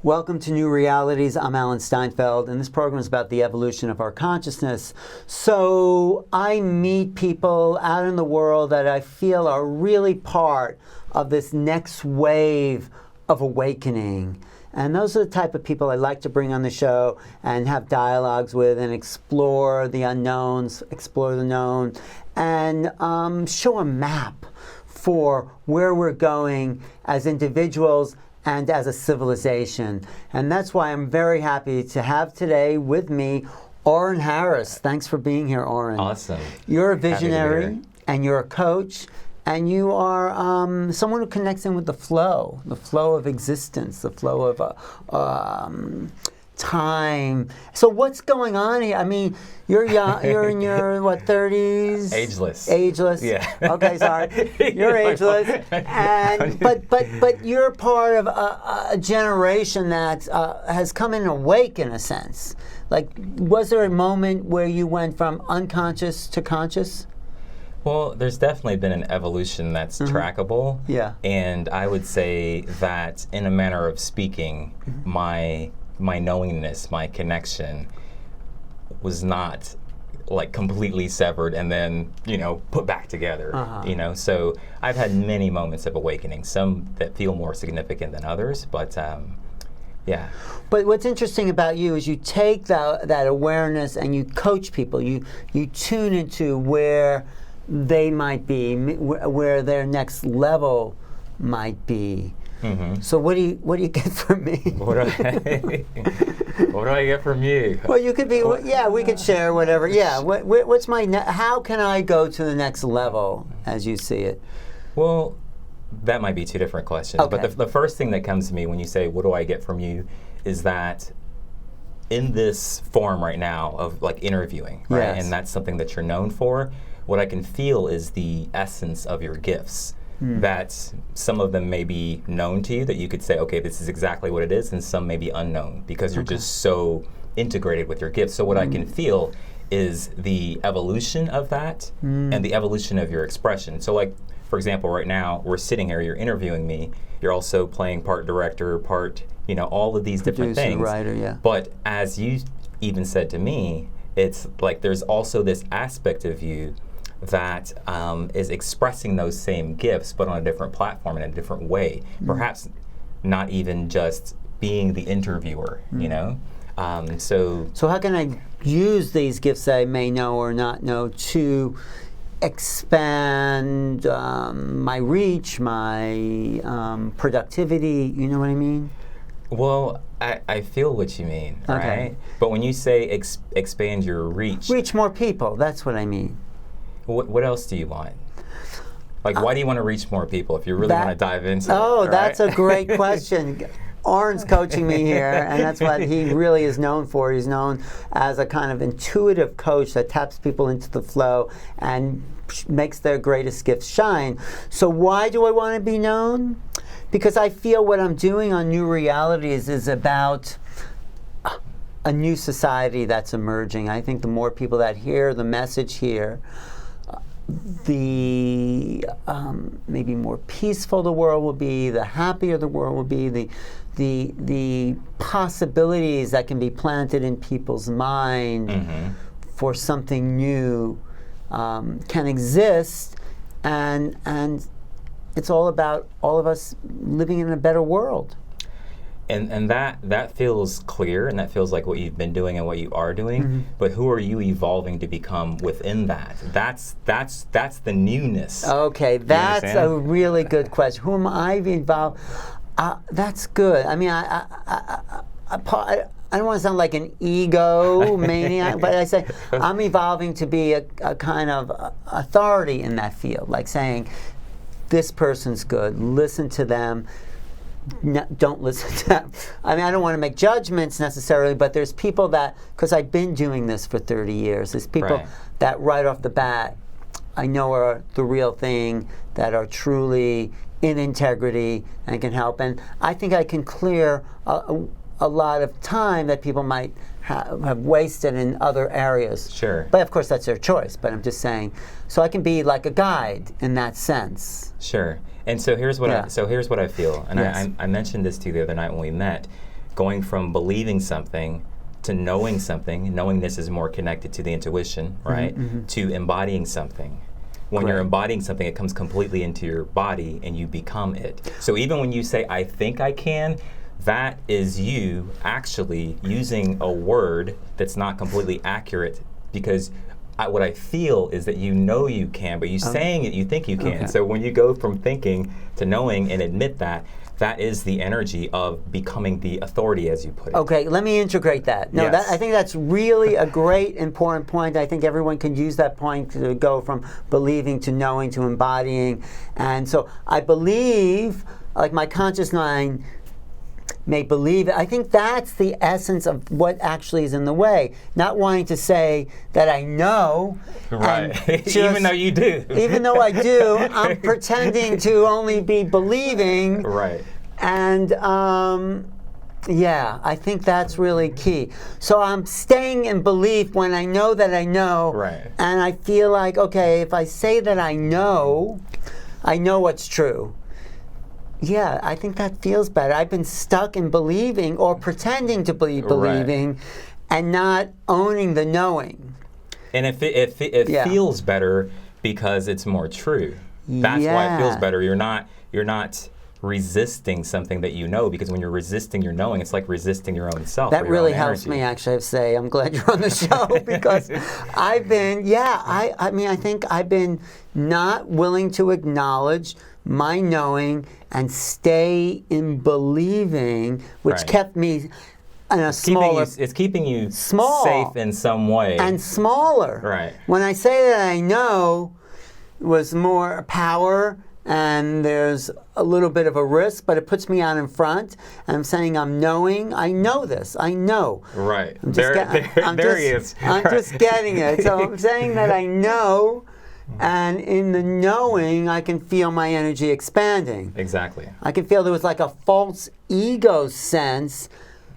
Welcome to Newrealities. I'm Alan Steinfeld, and this program is about the evolution of our consciousness. So I meet people out in the world that I feel are really part of this next wave of awakening. And those are the type of people I like to bring on the show and have dialogues with and explore the unknowns, explore the known, and show a map for where we're going as individuals and as a civilization. And that's why I'm very happy to have today with me Oren Harris. Thanks for being here, Oren. Awesome. You're a visionary and you're a coach, and you are someone who connects in with the flow of existence, the flow of time. So what's going on here? I mean, you're young, you're in your, what, 30s? Ageless. Ageless? Yeah. Okay, sorry. You're ageless. And, but you're part of a generation that has come in awake in a sense. Like, was there a moment where you went from unconscious to conscious? Well, there's definitely been an evolution that's trackable. Yeah. And I would say that in a manner of speaking, my knowingness, my connection was not like completely severed and then, put back together, So I've had many moments of awakening, some that feel more significant than others, but yeah. But what's interesting about you is you take that awareness and you coach people. You tune into where they might be, where their next level might be. Mm-hmm. So what do you get from me? What do I get from you? Well, you could be. Yeah, we could share whatever. Yeah. What's how can I go to the next level as you see it? Well, that might be two different questions. Okay. But the first thing that comes to me when you say, "What do I get from you?" is that in this form right now of like interviewing, right, yes. and that's something that you're known for. What I can feel is the essence of your gifts. That some of them may be known to you, that you could say, okay, this is exactly what it is, and some may be unknown because you're just so integrated with your gifts. So what I can feel is the evolution of that and the evolution of your expression. So like, for example, right now, we're sitting here, you're interviewing me, you're also playing part director, part, all of these different things. Writer, yeah. But as you even said to me, it's like there's also this aspect of you that is expressing those same gifts, but on a different platform in a different way. Perhaps not even just being the interviewer, So how can I use these gifts that I may know or not know to expand my reach, my productivity? You know what I mean? Well, I feel what you mean, Okay. right? But when you say expand your reach more people. That's what I mean. What else do you want? Like, why do you want to reach more people if you really want to dive into it? Oh, right? that's a great question. Oren's coaching me here, and that's what he really is known for. He's known as a kind of intuitive coach that taps people into the flow and makes their greatest gifts shine. So why do I want to be known? Because I feel what I'm doing on Newrealities is about a new society that's emerging. I think the more people that hear the message here, the maybe more peaceful the world will be, the happier the world will be, the possibilities that can be planted in people's mind for something new can exist, and it's all about all of us living in a better world. And that feels clear, and that feels like what you've been doing and what you are doing. But who are you evolving to become within that? That's the newness. Okay, that's a really good question. Who am I evolved? That's good. I mean, I don't want to sound like an ego maniac, but I say I'm evolving to be a kind of authority in that field, like saying, this person's good, listen to them. No, don't listen to them. I mean, I don't want to make judgments necessarily, but there's people that, because I've been doing this for 30 years, there's people that right off the bat I know are the real thing, that are truly in integrity and can help. And I think I can clear a lot of time that people might have wasted in other areas. Sure. But of course that's their choice, but I'm just saying, so I can be like a guide in that sense. Sure. And so here's what I feel, and yes. I mentioned this to you the other night when we met. going from believing something to knowing something. Knowing this is more connected to the intuition, right? To embodying something. When you're embodying something, it comes completely into your body and you become it. So even when you say, I think I can, that is you actually using a word that's not completely accurate, because what I feel is that you know you can, but you saying it, you think you can. So when you go from thinking to knowing and admit that, that is the energy of becoming the authority, as you put it. Okay, let me integrate that. No, Yes. I think that's really a great, important point. I think everyone can use that point to go from believing to knowing to embodying. And so I believe, like my conscious mind may believe it. I think that's the essence of what actually is in the way. Not wanting to say that I know. Right. Even though you do. Even though I do, I'm pretending to only be believing. Right. And yeah, I think that's really key. So I'm staying in belief when I know that I know. Right. And I feel like, okay, if I say that I know what's true. Yeah, I think that feels better. I've been stuck in believing or pretending to be believing and not owning the knowing. And it feels better because it's more true. That's why it feels better. You're not resisting something that you know, because when you're resisting your knowing, it's like resisting your own self. That really helps me, actually, I have to say. I'm glad you're on the show because I've been, I think I've been not willing to acknowledge my knowing and stay in believing, which kept me in a smaller... It's keeping you safe in some way. And smaller. Right. When I say that I know, it was more power, and there's a little bit of a risk, but it puts me out in front. And I'm saying I'm knowing. I know this. I know. Right. There he is. I'm just getting it. So I'm saying that I know, and in the knowing, I can feel my energy expanding. Exactly. I can feel there was like a false ego sense,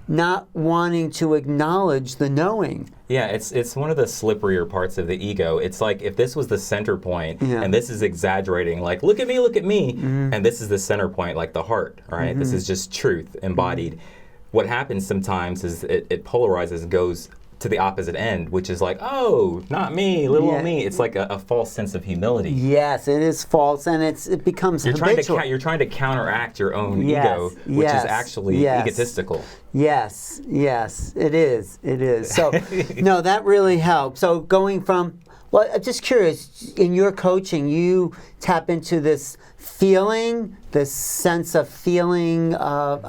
not wanting to acknowledge the knowing. Yeah, it's one of the slipperier parts of the ego. It's like if this was the center point, and this is exaggerating, like, look at me, and this is the center point, like the heart, right? This is just truth embodied. What happens sometimes is it polarizes and goes to the opposite end, which is like, oh, not me, little old me. It's like a false sense of humility. Yes, it is false, and it becomes habitual. You're trying to counteract your own ego, which is actually egotistical. Yes, it is. So, no, that really helps. So going from, well, I'm just curious, in your coaching, you tap into this feeling, this sense of feeling of,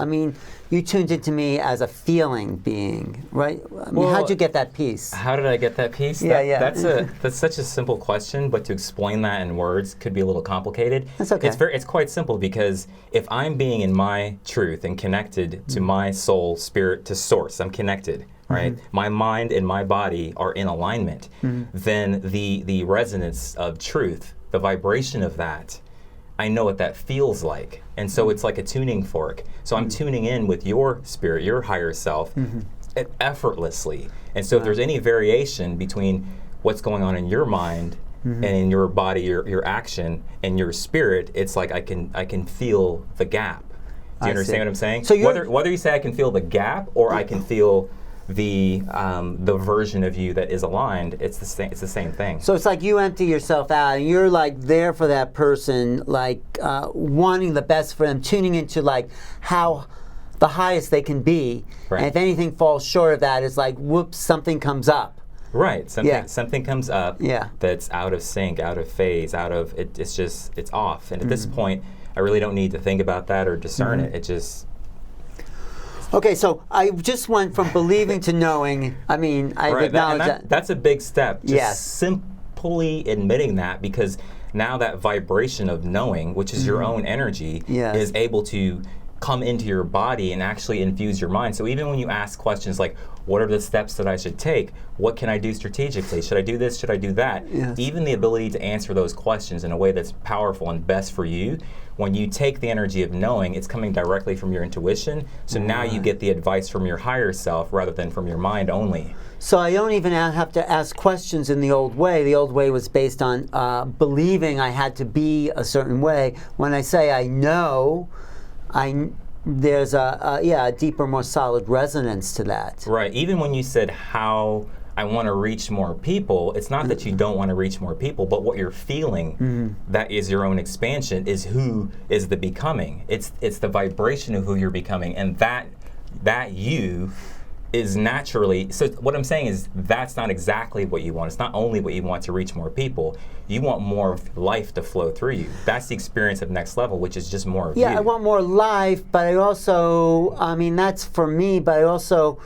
you tuned into me as a feeling being, right? How'd you get that piece? How did I get that piece? That's such a simple question, but to explain that in words could be a little complicated. That's okay. It's quite simple, because if I'm being in my truth and connected to my soul, spirit, to source, I'm connected, right? My mind and my body are in alignment. Then the resonance of truth, the vibration of that, I know what that feels like. And so it's like a tuning fork. So I'm tuning in with your spirit, your higher self, effortlessly. And so if there's any variation between what's going on in your mind and in your body, your action, and your spirit, it's like I can feel the gap. Do you understand what I'm saying? So whether you say I can feel the gap or I can feel the version of you that is aligned, it's the same thing. So it's like you empty yourself out and you're like there for that person, like wanting the best for them, tuning into like how the highest they can be. Right. And if anything falls short of that, it's like, whoops, something comes up. Right. Something comes up that's out of sync, out of phase, it's off. And at this point, I really don't need to think about that or discern it. It just... Okay, so I just went from believing to knowing. I've acknowledged that. That's a big step. Just simply admitting that, because now that vibration of knowing, which is your own energy, is able to come into your body and actually infuse your mind. So even when you ask questions like, what are the steps that I should take? What can I do strategically? Should I do this? Should I do that? Yes. Even the ability to answer those questions in a way that's powerful and best for you, when you take the energy of knowing, it's coming directly from your intuition. So now you get the advice from your higher self rather than from your mind only. So I don't even have to ask questions in the old way. The old way was based on believing I had to be a certain way. When I say I know, there's a deeper, more solid resonance to that. Right. Even when you said how I want to reach more people, it's not that you don't want to reach more people, but what you're feeling, that is your own expansion, is who is the becoming. It's the vibration of who you're becoming, and that you is naturally, so what I'm saying is that's not exactly what you want. It's not only what you want to reach more people, you want more of life to flow through you. That's the experience of next level, which is just more of you. Yeah, I want more life, but I also, that's for me, but I also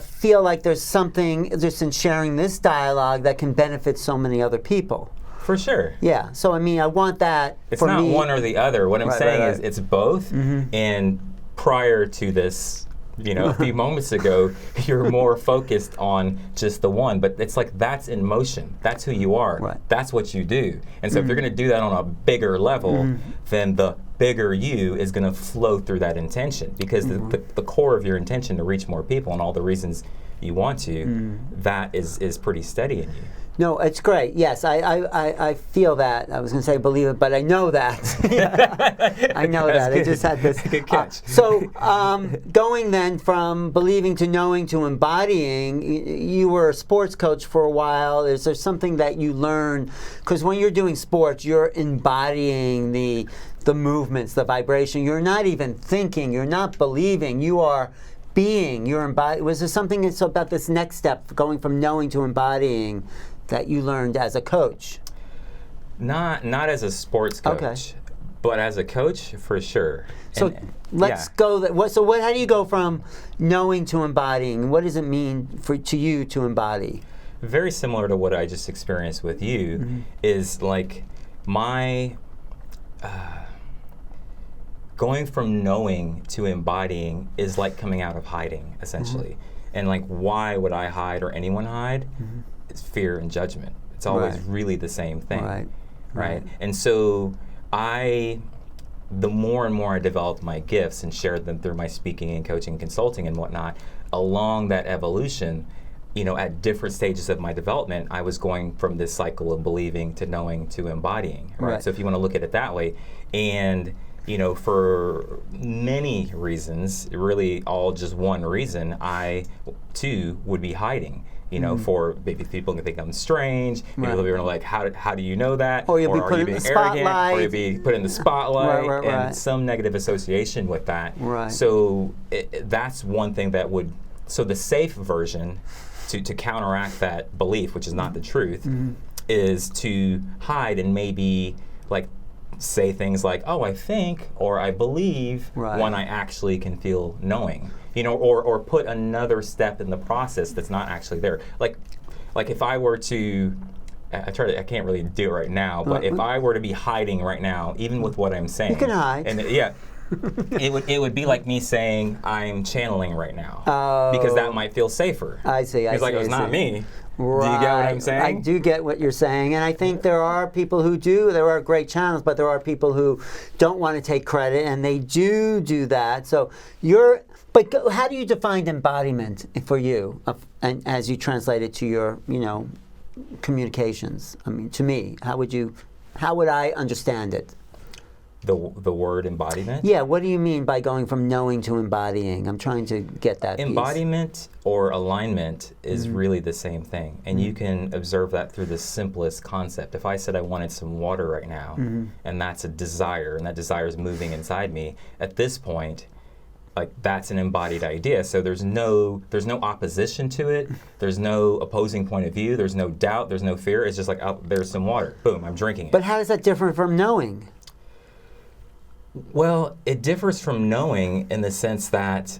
feel like there's something just in sharing this dialogue that can benefit so many other people. For sure. Yeah, so I want that it's for not me. One or the other. What I'm saying is it's both, and prior to this, a few moments ago, you're more focused on just the one, but it's like that's in motion. That's who you are. Right. That's what you do. And so if you're going to do that on a bigger level, then the bigger you is going to flow through that intention, because the core of your intention to reach more people and all the reasons you want to, that is pretty steady in you. No, it's great. Yes, I feel that. I was going to say believe it, but I know that. I know that. I just had this. Good catch. So going then from believing to knowing to embodying, you were a sports coach for a while. Is there something that you learned? Because when you're doing sports, you're embodying the movements, the vibration. You're not even thinking. You're not believing. You are being. You're embodying. Was there something that's about this next step, going from knowing to embodying, that you learned as a coach? Not as a sports coach, but as a coach for sure. So let's go. How do you go from knowing to embodying? What does it mean to you to embody? Very similar to what I just experienced with you, is like my going from knowing to embodying is like coming out of hiding, essentially. And like, why would I hide or anyone hide? It's fear and judgment. It's always really the same thing, right? And so the more and more I developed my gifts and shared them through my speaking and coaching, consulting and whatnot, along that evolution, at different stages of my development, I was going from this cycle of believing to knowing to embodying, right? So if you want to look at it that way, and for many reasons, really all just one reason, I too would be hiding. For maybe people can think I'm strange. Maybe they'll be like, how do you know that? Or you'll be put in the spotlight. spotlight. Or you'll be put in the spotlight, and some negative association with that. So that's one thing that would. So the safe version to counteract that belief, which is not the truth, is to hide and maybe like say things like, "Oh, I think," or "I believe," when I actually can feel knowing. Or put another step in the process that's not actually there. Like if I were to, I can't really do it right now, but if I were to be hiding right now, even with what I'm saying, you can hide. And it would be like me saying I'm channeling right now, because that might feel safer. I see. It's like it's not me. Right. Do you get what I'm saying? I do get what you're saying, and I think there are people who do. There are great channels, but there are people who don't want to take credit, and they do that. So But how do you define embodiment for you, and as you translate it to your, communications? To me, how would I understand it? The word embodiment? Yeah, what do you mean by going from knowing to embodying? I'm trying to get that Embodiment or alignment is really the same thing, and you can observe that through the simplest concept. If I said I wanted some water right now, and that's a desire, and that desire is moving inside me, at this point, like that's an embodied idea. So there's no opposition to it. There's no opposing point of view. There's no doubt. There's no fear. It's just like, oh, there's some water. Boom, I'm drinking it. But how is that different from knowing? Well, it differs from knowing in the sense that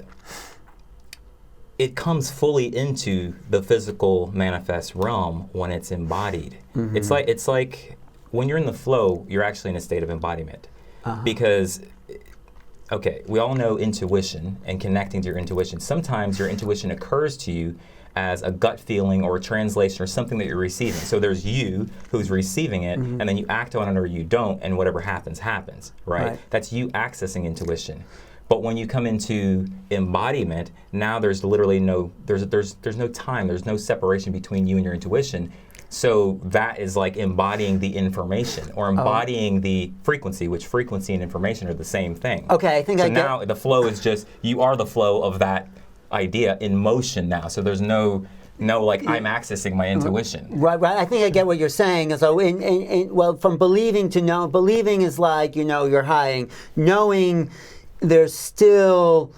it comes fully into the physical manifest realm when it's embodied. It's like when you're in the flow, you're actually in a state of embodiment. Because okay, we all know intuition and connecting to your intuition. Sometimes your intuition occurs to you as a gut feeling or a translation or something that you're receiving. So there's you who's receiving it, and then you act on it or you don't, and whatever happens, right? That's you accessing intuition. But when you come into embodiment, now there's literally no time, there's no separation between you and your intuition. So that is like embodying the information or embodying the frequency, which frequency and information are the same thing. Okay, I think so I get. now the flow is just, you are the flow of that idea in motion now. So there's no like I'm accessing my intuition. Right. I think I get what you're saying. So well, from believing to know, believing is like, you're hiding. Knowing, there's still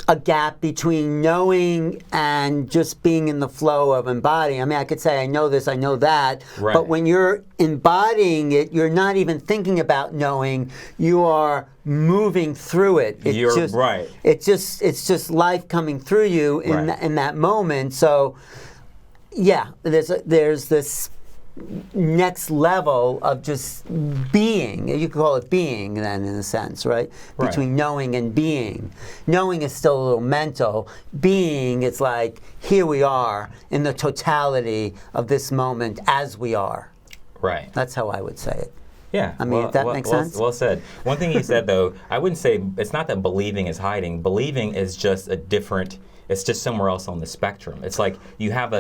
a gap between knowing and just being in the flow of embodying. I mean, I could say I know this, I know that, Right. but when you're embodying it, you're not even thinking about knowing. You are moving through it. Right. It's just life coming through you in that moment. So, yeah, there's this next level of just being. You could call it being then, in a sense, right? Between knowing and being. Knowing is still a little mental. Being, it's like, here we are in the totality of this moment as we are. Right. That's how I would say it. Yeah. I mean, if that makes sense. Well said. One thing you said, though, I wouldn't say, it's not that believing is hiding. Believing is just it's just somewhere else on the spectrum. It's like you have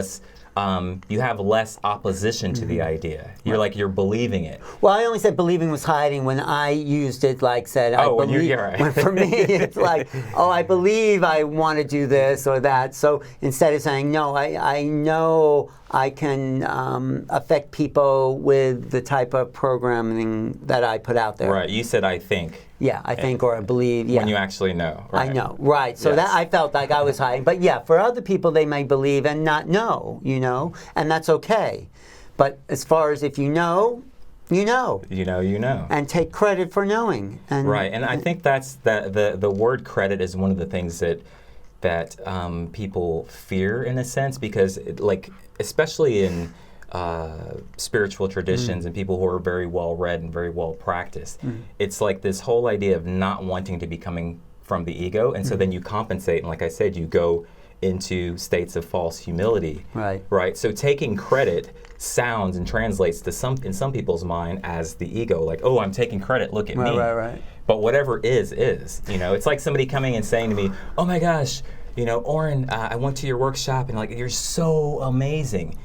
less opposition to the idea. You're believing it. Well, I only said believing was hiding when I used it, like said, I believe. You're right. When for me, it's like, I believe I want to do this or that. So instead of saying, no, I know I can affect people with the type of programming that I put out there. Right. You said, I think. Yeah, I think or I believe. Yeah. When you actually know. Right. I know. Right. So that I felt like I was hiding. But yeah, for other people, they may believe and not know, and that's okay. But as far as if you know, you know. You know. And take credit for knowing. Right. And I think that's the word credit is one of the things that people fear in a sense, because especially in spiritual traditions and people who are very well read and very well practiced, it's like this whole idea of not wanting to be coming from the ego, and so then you compensate, and like I said, you go into states of false humility. Right. So taking credit sounds and translates to in some people's mind as the ego, like, oh, I'm taking credit, look at me. Right. But whatever is. It's like somebody coming and saying to me, oh my gosh, Oren, I went to your workshop and like you're so amazing.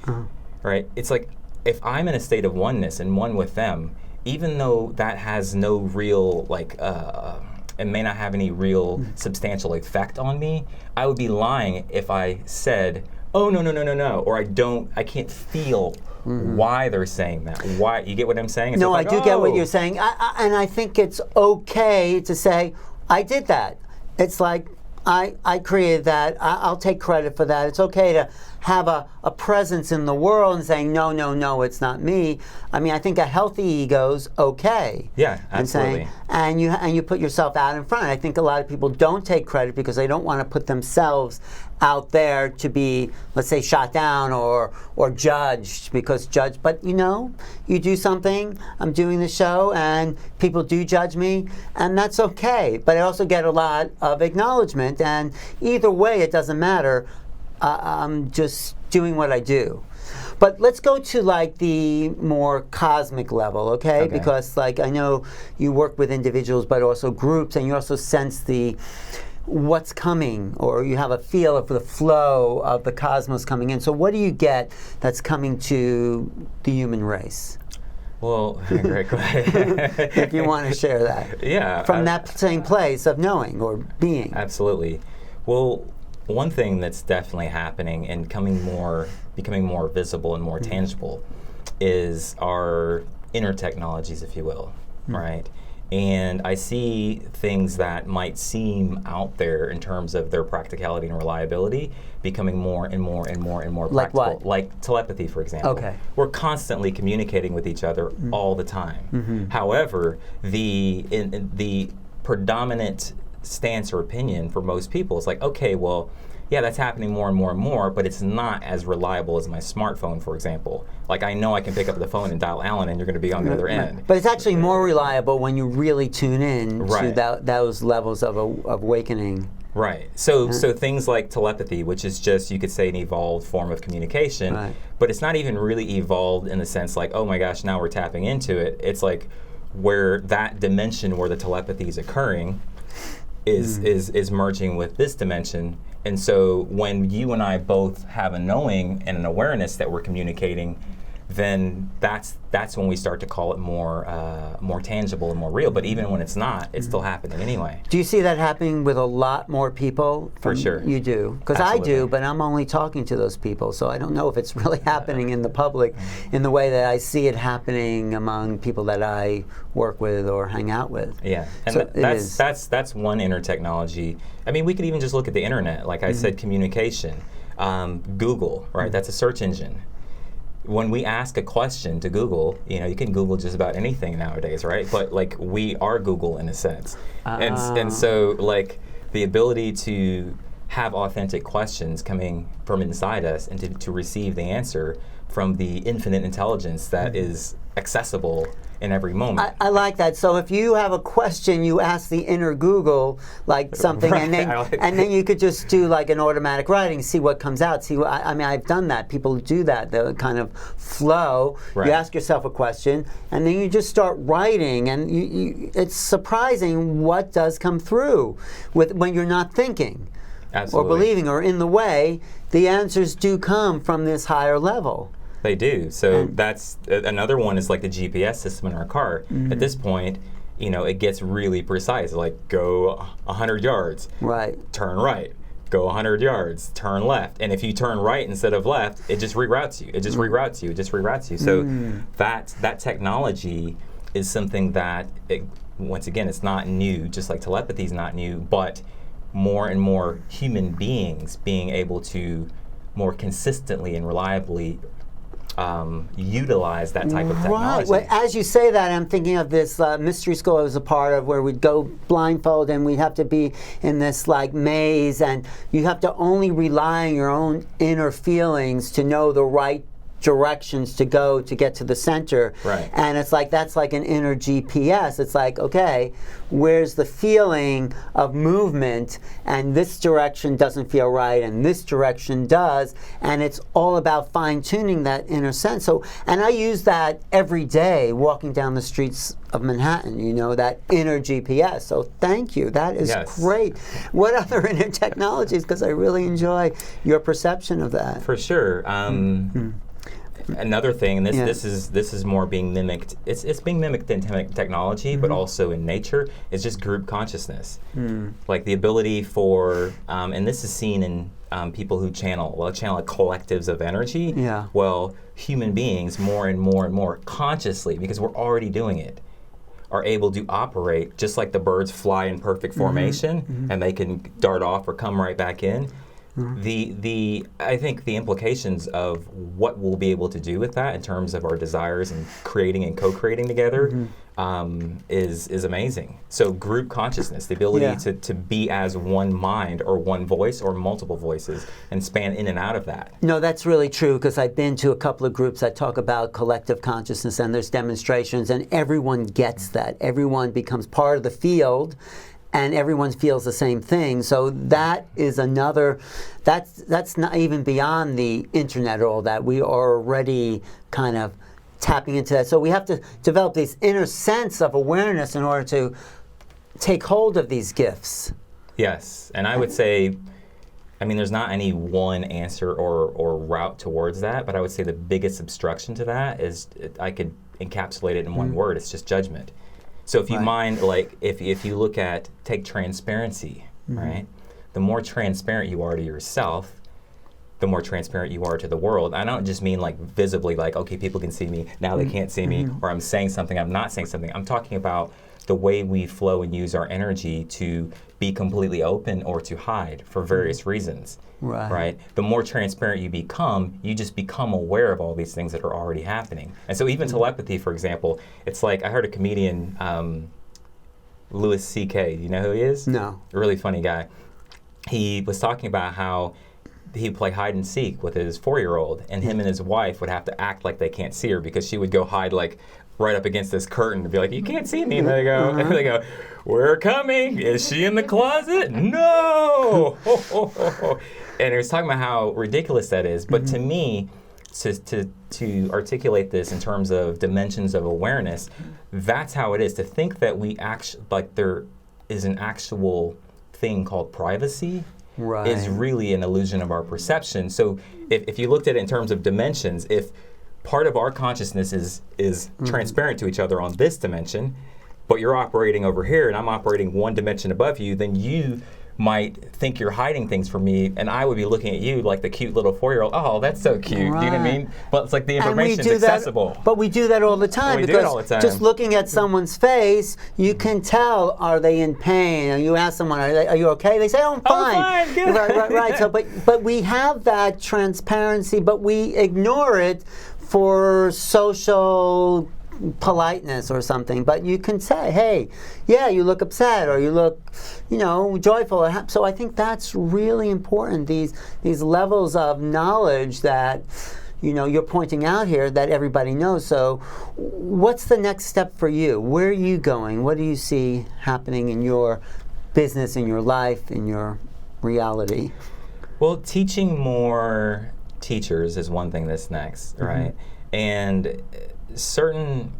Right? It's like if I'm in a state of oneness and one with them, even though that has no real it may not have any real substantial effect on me, I would be lying if I said, oh no, or I can't feel why they're saying that. Why? You get what I'm saying? No, I do get what you're saying, and I think it's okay to say I did that. It's like I created that. I'll take credit for that. It's okay to have a presence in the world and saying, no, it's not me. I mean, I think a healthy ego's okay. Yeah, absolutely. And you put yourself out in front. I think a lot of people don't take credit because they don't want to put themselves out there to be, let's say, shot down or judged, but you do something, I'm doing the show and people do judge me, and that's okay. But I also get a lot of acknowledgement, and either way it doesn't matter. I'm just doing what I do. But let's go to like the more cosmic level, okay? Because like I know you work with individuals but also groups, and you also sense what's coming, or you have a feel of the flow of the cosmos coming in. So what do you get that's coming to the human race? Well, great question. If you want to share that. Yeah. From that same place of knowing or being. Absolutely. Well, one thing that's definitely happening and becoming more visible and more tangible is our inner technologies, if you will, right? And I see things that might seem out there in terms of their practicality and reliability becoming more and more and more and more practical. Like what? Like telepathy, for example. Okay. We're constantly communicating with each other all the time. However, the predominant stance or opinion for most people is like, okay, well, yeah, that's happening more and more and more, but it's not as reliable as my smartphone, for example. Like, I know I can pick up the phone and dial Alan, and you're going to be on the other end. But it's actually more reliable when you really tune in to those levels of awakening. Right. So things like telepathy, which is just, you could say, an evolved form of communication, but it's not even really evolved in the sense like, oh my gosh, now we're tapping into it. It's like where that dimension where the telepathy is occurring is merging with this dimension. And so when you and I both have a knowing and an awareness that we're communicating, then that's when we start to call it more tangible and more real. But even when it's not, it's still happening anyway. Do you see that happening with a lot more people? For sure. You do? Because I do, but I'm only talking to those people, so I don't know if it's really happening in the public in the way that I see it happening among people that I work with or hang out with. Yeah, and so that's one inner technology. I mean, we could even just look at the internet. Like I said, communication. Google, right? That's a search engine. When we ask a question to Google, you can Google just about anything nowadays, right? But like we are Google in a sense, and so like the ability to have authentic questions coming from inside us and to receive the answer from the infinite intelligence that is accessible in every moment. I like that. So if you have a question, you ask the inner Google like something, right. and then you could just do like an automatic writing, see what comes out. I mean, I've done that. People do that. The kind of flow. Right. You ask yourself a question, and then you just start writing, and it's surprising what does come through when you're not thinking. Absolutely. Or believing or in the way. The answers do come from this higher level. They do. So that's another one is like the GPS system in our car. At this point, it gets really precise. Like go 100 yards, right? Turn right. Go 100 yards, turn left. And if you turn right instead of left, it just reroutes you. It just reroutes you. So that technology is something that, once again, it's not new. Just like telepathy is not new, but more and more human beings being able to more consistently and reliably utilize that type of technology. Right. Well, as you say that, I'm thinking of this mystery school I was a part of where we'd go blindfold and we'd have to be in this like maze, and you have to only rely on your own inner feelings to know the right directions to go to get to the center. Right. And it's like that's like an inner GPS. It's like, okay, where's the feeling of movement, and this direction doesn't feel right and this direction does, and it's all about fine-tuning that inner sense. So, and I use that every day walking down the streets of Manhattan, that inner GPS. So thank you. That is great. What other inner technologies? Because I really enjoy your perception of that. For sure. Another thing, and this is more being mimicked. It's being mimicked in technology, but also in nature. It's just group consciousness, like the ability for, and this is seen in people who channel collectives of energy. Yeah. Well, human beings more and more and more consciously, because we're already doing it, are able to operate just like the birds fly in perfect formation, and they can dart off or come right back in. I think the implications of what we'll be able to do with that in terms of our desires and creating and co-creating together is amazing. So group consciousness, the ability to be as one mind or one voice or multiple voices and span in and out of that. No, that's really true, because I've been to a couple of groups that talk about collective consciousness, and there's demonstrations, and everyone gets that. Everyone becomes part of the field, and everyone feels the same thing. So that is another, that's not even beyond the internet or all that. We are already kind of tapping into that. So we have to develop this inner sense of awareness in order to take hold of these gifts. Yes, and I would say, there's not any one answer or route towards that, but I would say the biggest obstruction to that is, I could encapsulate it in one word, it's just judgment. So if you mind, like, if you take transparency, right? The more transparent you are to yourself, the more transparent you are to the world. I don't just mean like visibly, like, okay, people can see me, now they can't see me, or I'm saying something, I'm not saying something. I'm talking about the way we flow and use our energy to be completely open or to hide for various reasons. Right. The more transparent you become, you just become aware of all these things that are already happening. And so even telepathy, for example, it's like, I heard a comedian, Louis C.K., do you know who he is? No. A really funny guy. He was talking about how he'd play hide and seek with his 4-year-old, and him and his wife would have to act like they can't see her, because she would go hide like right up against this curtain to be like, you can't see me. And they go, we're coming. Is she in the closet? No. And he was talking about how ridiculous that is. But to me, to articulate this in terms of dimensions of awareness, that's how it is. To think that we there is an actual thing called privacy is really an illusion of our perception. So if you looked at it in terms of dimensions, if part of our consciousness is transparent to each other on this dimension, but you're operating over here and I'm operating one dimension above you, then you might think you're hiding things from me, and I would be looking at you like the cute little 4-year-old. Oh, that's so cute. Right. Do you know what I mean? But it's like the information's accessible. But we do that all the time, We do because it all the time. just looking at someone's face, you can tell, are they in pain? And you ask someone, are you okay? They say, oh, I'm fine. I'm fine, good. Right. So, but we have that transparency, but we ignore it for social politeness or something. But you can say, hey, yeah, you look upset, or you look, joyful. So I think that's really important, these levels of knowledge that you're pointing out here that everybody knows. So what's the next step for you? Where are you going? What do you see happening in your business, in your life, in your reality? Well, teaching more teachers is one thing that's next, right? And certain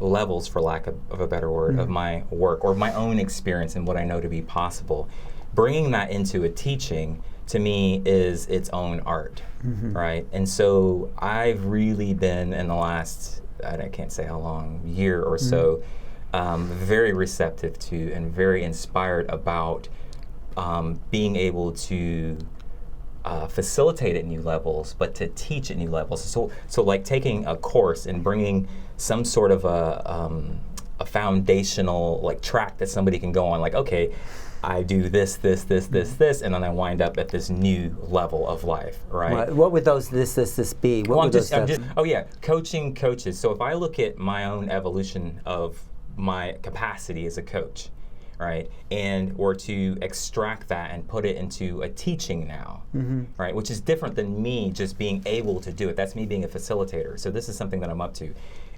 levels, for lack of a better word, of my work or my own experience and what I know to be possible, bringing that into a teaching, to me, is its own art, right? And so I've really been, in the last, I can't say how long, year or so, very receptive to and very inspired about being able to facilitate at new levels, but to teach at new levels. So like taking a course and bringing some sort of a foundational like track that somebody can go on, like, okay, I do this, and then I wind up at this new level of life, right? What would those this be? Coaching coaches. So if I look at my own evolution of my capacity as a coach, right, or to extract that and put it into a teaching now, right, which is different than me just being able to do it. That's me being a facilitator. So this is something that I'm up to.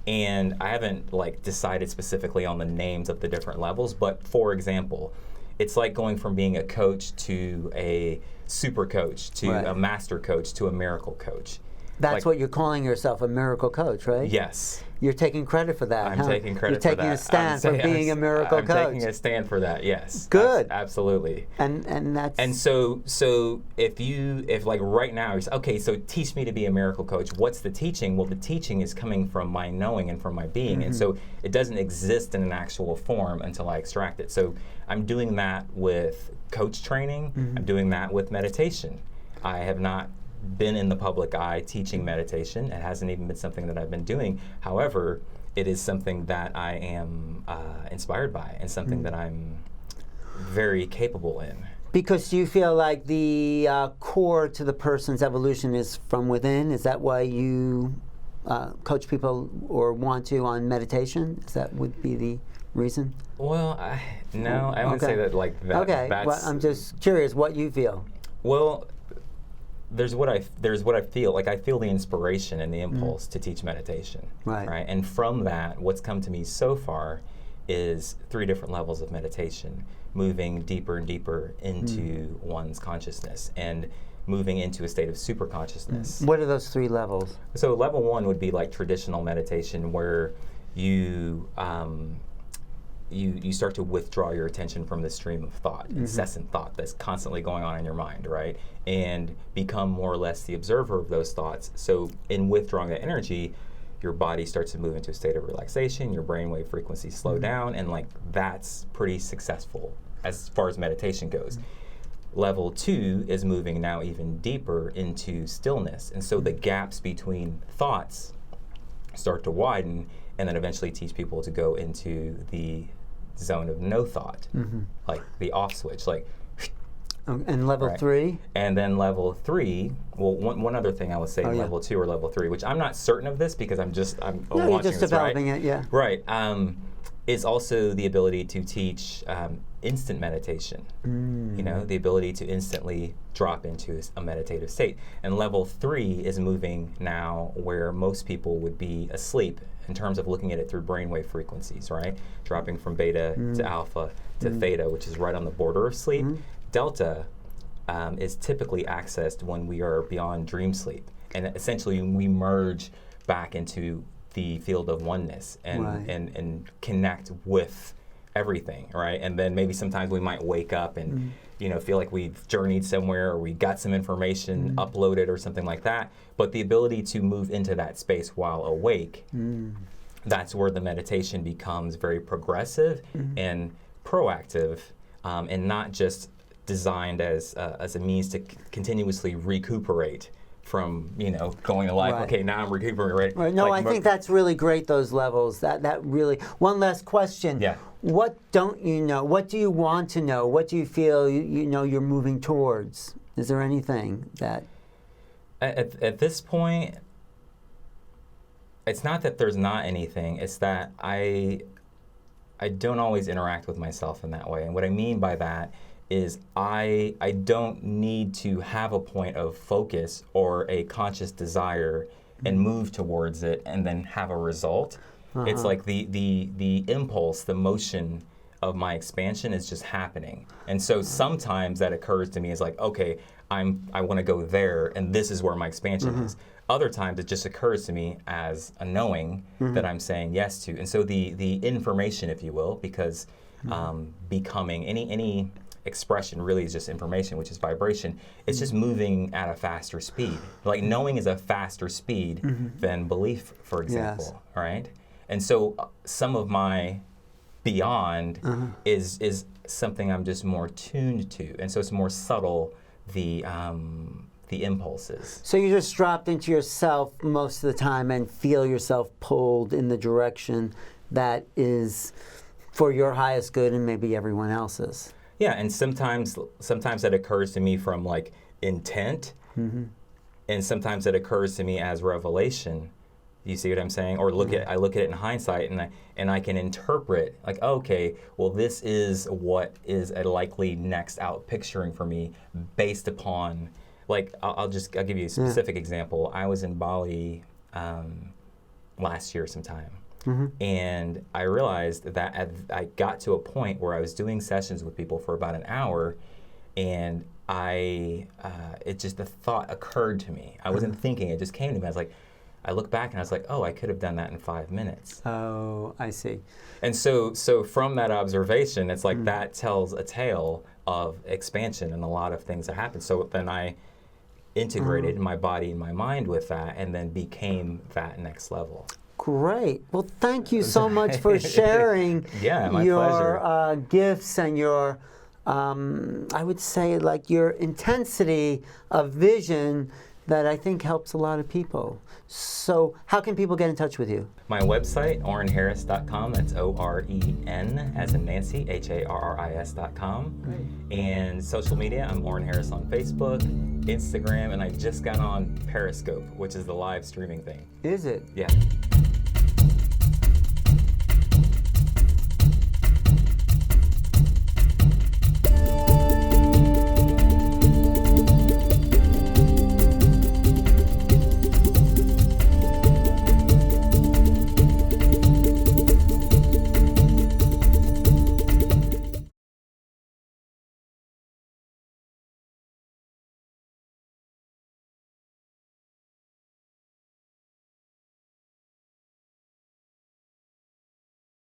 And I haven't decided specifically on the names of the different levels, but for example, it's like going from being a coach to a super coach to a master coach to a miracle coach. That's what you're calling yourself, a miracle coach, right? Yes. You're taking credit for that. I'm taking credit for that. You're taking a stand for being a miracle coach. I'm taking a stand for that. Yes. Good. Absolutely. And that's. And so if right now you say, okay, so teach me to be a miracle coach. What's the teaching? Well, the teaching is coming from my knowing and from my being, and so it doesn't exist in an actual form until I extract it. So I'm doing that with coach training. I'm doing that with meditation. I have not been in the public eye teaching meditation. It hasn't even been something that I've been doing. However, it is something that I am inspired by and something that I'm very capable in. Because you feel like the core to the person's evolution is from within? Is that why you coach people or want to on meditation? Would be the reason? Well, I wouldn't say that like that. Okay, well, I'm just curious what you feel. Well, there's what I feel. Like I feel the inspiration and the impulse to teach meditation. Right. And from that, what's come to me so far is 3 different levels of meditation, moving deeper and deeper into one's consciousness and moving into a state of super consciousness. What are those 3 levels? So level 1 would be like traditional meditation, where you start to withdraw your attention from the stream of thought, incessant thought that's constantly going on in your mind, right? And become more or less the observer of those thoughts. So in withdrawing that energy, your body starts to move into a state of relaxation, your brainwave frequencies slow down, and that's pretty successful as far as meditation goes. Level 2 is moving now even deeper into stillness. And so the gaps between thoughts start to widen, and then eventually teach people to go into the zone of no thought, like the off switch, and level 3? And then level 3, well, one other thing I would say, level 2 or level 3, which I'm not certain of this because I'm you're launching just this, developing right? it, yeah. Right, is also the ability to teach instant meditation. The ability to instantly drop into a meditative state. And level 3 is moving now where most people would be asleep in terms of looking at it through brainwave frequencies, right? Dropping from beta to alpha to theta, which is right on the border of sleep. Delta is typically accessed when we are beyond dream sleep. And essentially we merge back into the field of oneness and connect with everything, right? And then maybe sometimes we might wake up and feel like we've journeyed somewhere, or we got some information uploaded or something like that. But the ability to move into that space while awake, that's where the meditation becomes very progressive and proactive, and not just designed as a means to continuously recuperate from going to life. Right. Okay, now I'm recuperating. Right. No, I think that's really great. Those levels. That really. One last question. Yeah. What don't you know? What do you want to know? What do you feel you're moving towards? Is there anything that? At this point, it's not that there's not anything. It's that I don't always interact with myself in that way. And what I mean by that is I don't need to have a point of focus or a conscious desire and move towards it and then have a result. It's like the impulse, the motion of my expansion is just happening. And so sometimes that occurs to me as like, okay, I want to go there, and this is where my expansion is. Other times it just occurs to me as a knowing that I'm saying yes to. And so the information, if you will, because becoming any expression really is just information, which is vibration. It's just moving at a faster speed. Like knowing is a faster speed than belief, for example, right? And so some of my beyond is something I'm just more tuned to, and so it's more subtle, the impulses. So you just dropped into yourself most of the time and feel yourself pulled in the direction that is for your highest good and maybe everyone else's. Yeah, and sometimes that occurs to me from like intent, and sometimes it occurs to me as revelation. You see what I'm saying? Or I look at it in hindsight, and I can interpret like, okay, well, this is what is a likely next out picturing for me based upon, like, I'll give you a specific example. I was in Bali last year sometime. And I realized that I got to a point where I was doing sessions with people for about an hour, and the thought occurred to me. I wasn't thinking, it just came to me. I look back and I was like, oh, I could have done that in 5 minutes. Oh, I see. And so from that observation, it's like that tells a tale of expansion and a lot of things that happen. So then I integrated my body and my mind with that, and then became that next level. Great. Well, thank you so much for sharing your gifts and your, I would say, like your intensity of vision that I think helps a lot of people. So how can people get in touch with you? My website, orenharris.com. That's O-R-E-N as in Nancy, H-A-R-R-I-S.com. Right. And social media, I'm Oren Harris on Facebook, Instagram, and I just got on Periscope, which is the live streaming thing. Is it? Yeah.